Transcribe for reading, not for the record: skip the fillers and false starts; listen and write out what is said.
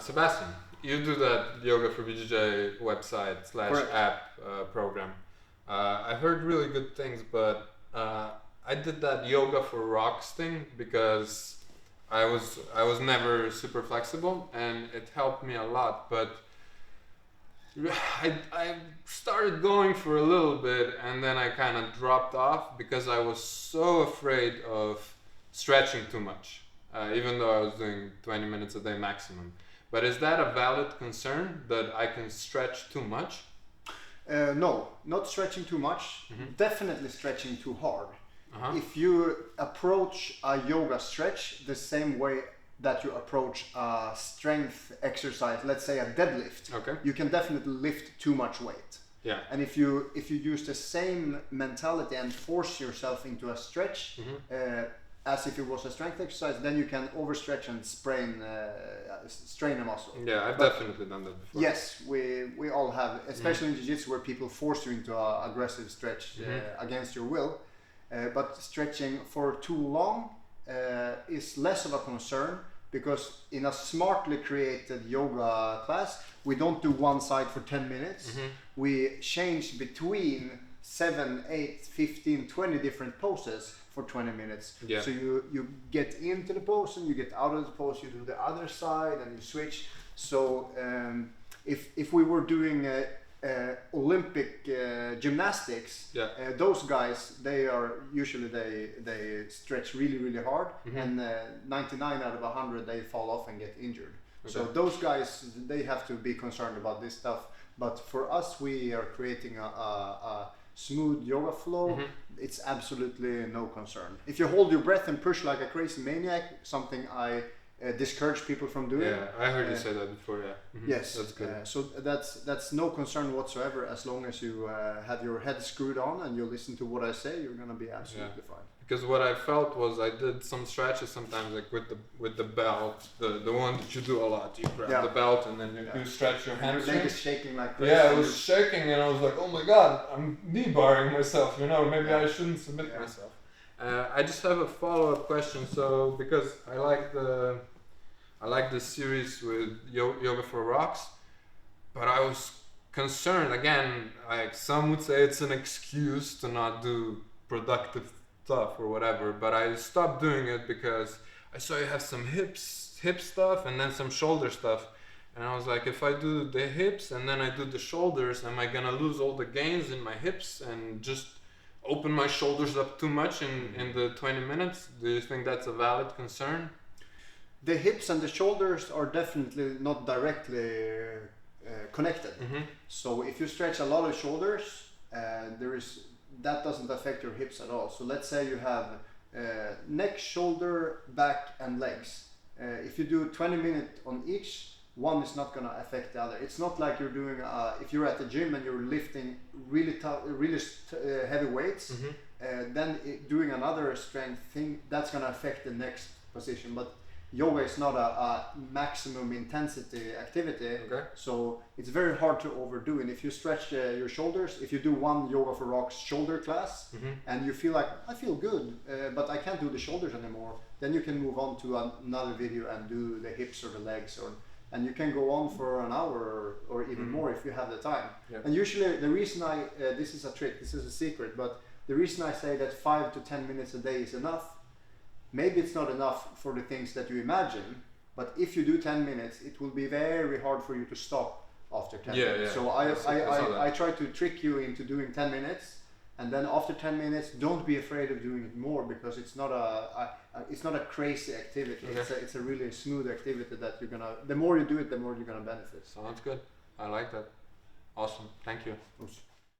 Sebastian, you do that Yoga for BJJ website / app program. I heard really good things, but I did that Yoga for Rocks thing because I was never super flexible, and it helped me a lot. But I started going for a little bit, and then I kind of dropped off because I was so afraid of stretching too much, even though I was doing 20 minutes a day maximum. But is that a valid concern that I can stretch too much? No, not stretching too much. Mm-hmm. Definitely stretching too hard. Uh-huh. If you approach a yoga stretch the same way that you approach a strength exercise, let's say a deadlift, Okay. you can definitely lift too much weight. Yeah. And if you use the same mentality and force yourself into a stretch, Mm-hmm. as if it was a strength exercise, then you can overstretch and strain a muscle. Yeah, I've definitely done that before. Yes, we all have, especially in jiu-jitsu where people force you into an aggressive stretch against your will. But stretching for too long is less of a concern, because in a smartly created yoga class, we don't do one side for 10 minutes. Mm-hmm. We change between 7, 8, 15, 20 different poses for 20 minutes. Yeah. So you get into the pose and you get out of the pose, you do the other side and you switch. So if we were doing Olympic gymnastics, those guys, they stretch really hard, and 99 out of 100 they fall off and get injured. Okay. So those guys, they have to be concerned about this stuff. But for us, we are creating a smooth yoga flow. Mm-hmm. It's absolutely no concern. If you hold your breath and push like a crazy maniac, something I discourage people from doing. Yeah, I heard you say that before. Yeah. Mm-hmm. Yes, that's good. So that's no concern whatsoever, as long as you have your head screwed on and you listen to what I say. You're gonna be absolutely fine. Because what I felt was I did some stretches sometimes, like with the belt, the one that you do a lot. You grab the belt and then you stretch your hamstring. Your leg is shaking like crazy. Yeah, it was shaking, and I was like, oh my god, I'm knee-barring myself. Maybe I shouldn't submit myself. I just have a follow-up question. So because I like the series with Yoga for Rocks, but I was concerned again. Like some would say it's an excuse to not do productive stuff or whatever, but I stopped doing it because I saw you have some hip stuff and then some shoulder stuff, and I was like, if I do the hips and then I do the shoulders, am I gonna lose all the gains in my hips and just open my shoulders up too much in the 20 minutes? Do you think that's a valid concern? The hips and the shoulders are definitely not directly connected. Mm-hmm. So if you stretch a lot of shoulders, that doesn't affect your hips at all. So let's say you have neck, shoulder, back and legs. If you do 20 minutes on each, one is not going to affect the other. It's not like you're doing, if you're at the gym and you're lifting really heavy weights, then doing another strength thing, that's going to affect the next position. But yoga is not a maximum intensity activity, so it's very hard to overdo. And if you stretch your shoulders, if you do one Yoga for Rocks shoulder class, and you feel like, I feel good, but I can't do the shoulders anymore, then you can move on to another video and do the hips or the legs, and you can go on for an hour or even more if you have the time. Yep. And usually the reason this is a trick, this is a secret, but the reason I say that 5 to 10 minutes a day is enough, maybe it's not enough for the things that you imagine, but if you do 10 minutes, it will be very hard for you to stop after 10 minutes. So I try to trick you into doing 10 minutes, and then after 10 minutes, don't be afraid of doing it more, because it's not a crazy activity. It's a really smooth activity that the more you do it, the more you're gonna benefit. Sounds good. I like that. Awesome. Thank you.